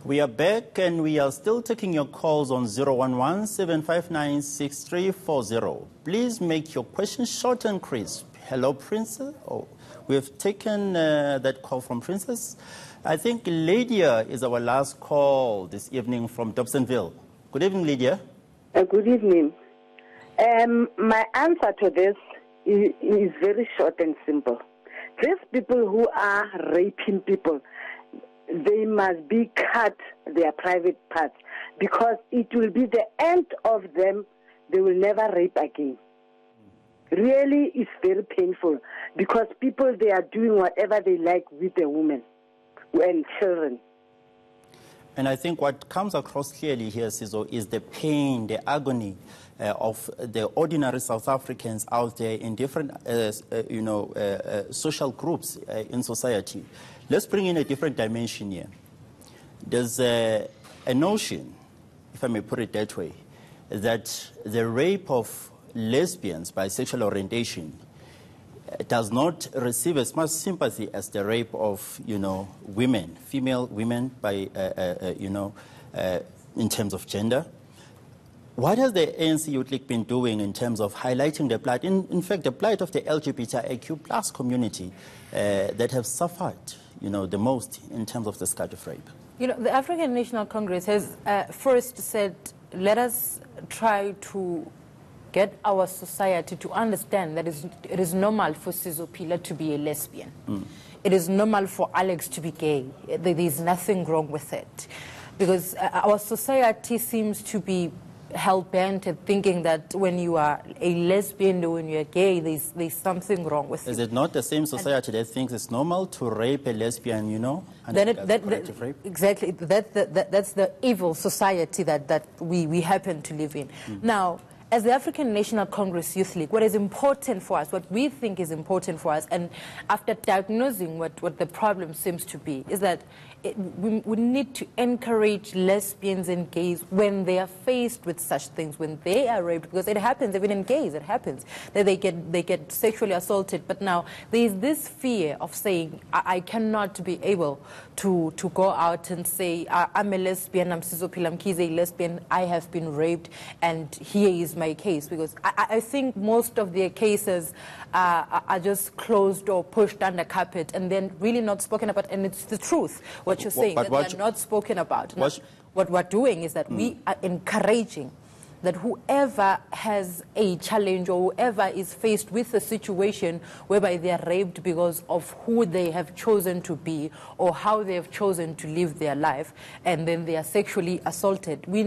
We are back and we are still taking your calls on 011-759-6340. Please make your questions short and crisp. Hello, Princess. Oh, we have taken that call from Princess. I think Lydia is our last call this evening from Dobsonville. Good evening, Lydia. Good evening. My answer to this is very short and simple. These people who are raping people, they must be cut their private parts, because it will be the end of them. They will never rape again. Really, it's very painful, because people, they are doing whatever they like with the women and children. And I think what comes across clearly here, Sizo, is the pain, the agony of the ordinary South Africans out there in different, social groups in society. Let's bring in a different dimension here. There's a notion, if I may put it that way, that the rape of lesbians by sexual orientation does not receive as much sympathy as the rape of, women, female women by, in terms of gender. What has the ANC Youth League been doing in terms of highlighting the plight, in fact, the plight of the LGBTQ plus community that have suffered, the most in terms of the scourge of rape? The African National Congress has first said, let us try to get our society to understand that it is normal for Sizophila to be a lesbian. It is normal for Alex to be gay. There is nothing wrong with it. Because our society seems to be hell-bent at thinking that when you are a lesbian or when you are gay, there's something wrong with it. Is it not the same society that thinks it's normal to rape a lesbian, Exactly. That's the evil society that we happen to live in. Now, as the African National Congress Youth League, what is important for us, what we think is important for us, and after diagnosing what the problem seems to be, is that we need to encourage lesbians and gays when they are faced with such things, when they are raped, because it happens, even in gays, it happens, that they get sexually assaulted. But now there is this fear of saying, I cannot be able to go out and say, I'm a lesbian, I'm Sizophila Mkhize, a lesbian, I have been raped, and here is my case. Because I think most of their cases are just closed or pushed under carpet and then really not spoken about, and it's the truth. What you're saying, that they are not spoken about. Now, what we're doing is that we are encouraging that whoever has a challenge or whoever is faced with a situation whereby they are raped because of who they have chosen to be or how they have chosen to live their life, and then they are sexually assaulted, we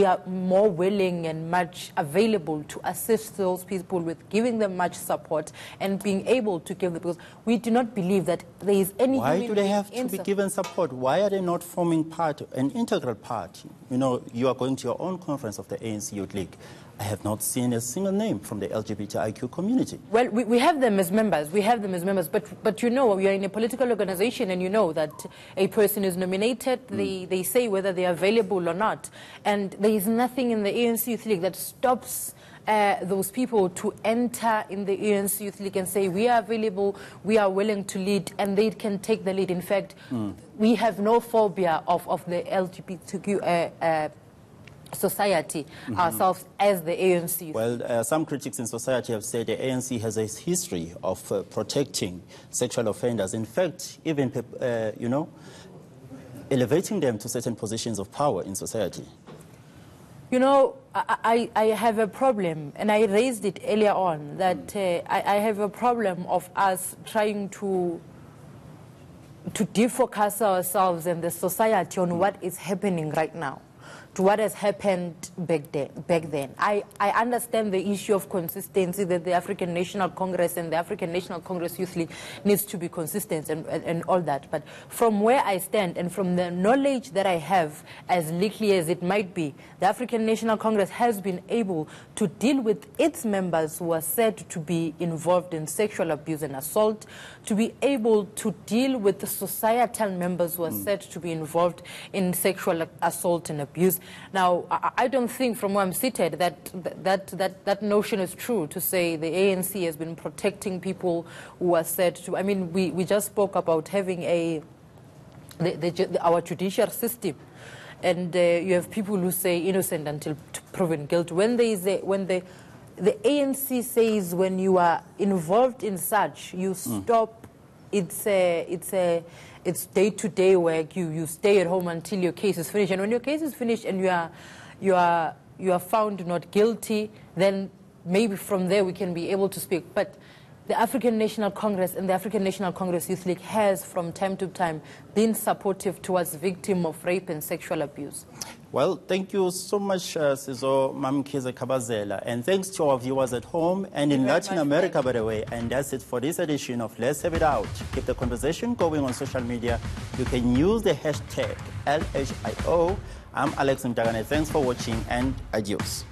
are more willing and much available to assist those people with giving them much support and being able to give them, because we do not believe that there is any... Why do they have to be given support? Why are they not forming part, an integral part? You are going to your own conference of the ANC Youth League. I have not seen a single name from the LGBTIQ community. Well, we have them as members. We have them as members. But we are in a political organization, and that a person is nominated. They say whether they are available or not. And there is nothing in the ANC Youth League that stops those people to enter in the ANC Youth League and say, we are available, we are willing to lead, and they can take the lead. In fact, we have no phobia of the LGBTQ society ourselves as the ANC. Well, some critics in society have said the ANC has a history of protecting sexual offenders. In fact, even, elevating them to certain positions of power in society. I have a problem, and I raised it earlier on, that I have a problem of us trying to defocus ourselves and the society on what is happening right now, to what has happened back then. I understand the issue of consistency, that the African National Congress and the African National Congress Youth League needs to be consistent and all that. But from where I stand and from the knowledge that I have, as little as it might be, the African National Congress has been able to deal with its members who are said to be involved in sexual abuse and assault, to be able to deal with the societal members who are said to be involved in sexual assault and abuse. Now, I don't think from where I'm seated that notion is true, to say the ANC has been protecting people who are said to... I mean, we just spoke about having a our judicial system. And you have people who say innocent until proven guilty. When the ANC says when you are involved in such, you stop. It's day-to-day work. You stay at home until your case is finished. And when your case is finished and you are found not guilty, then maybe from there we can be able to speak. But the African National Congress and the African National Congress Youth League has, from time to time, been supportive towards victims of rape and sexual abuse. Well, thank you so much, Sizophila Mkhize, and thanks to our viewers at home and in Latin America, by the way. And that's it for this edition of Let's Have It Out. Keep the conversation going on social media. You can use the hashtag LHIO. I'm Alex Mdakane. Thanks for watching and adios.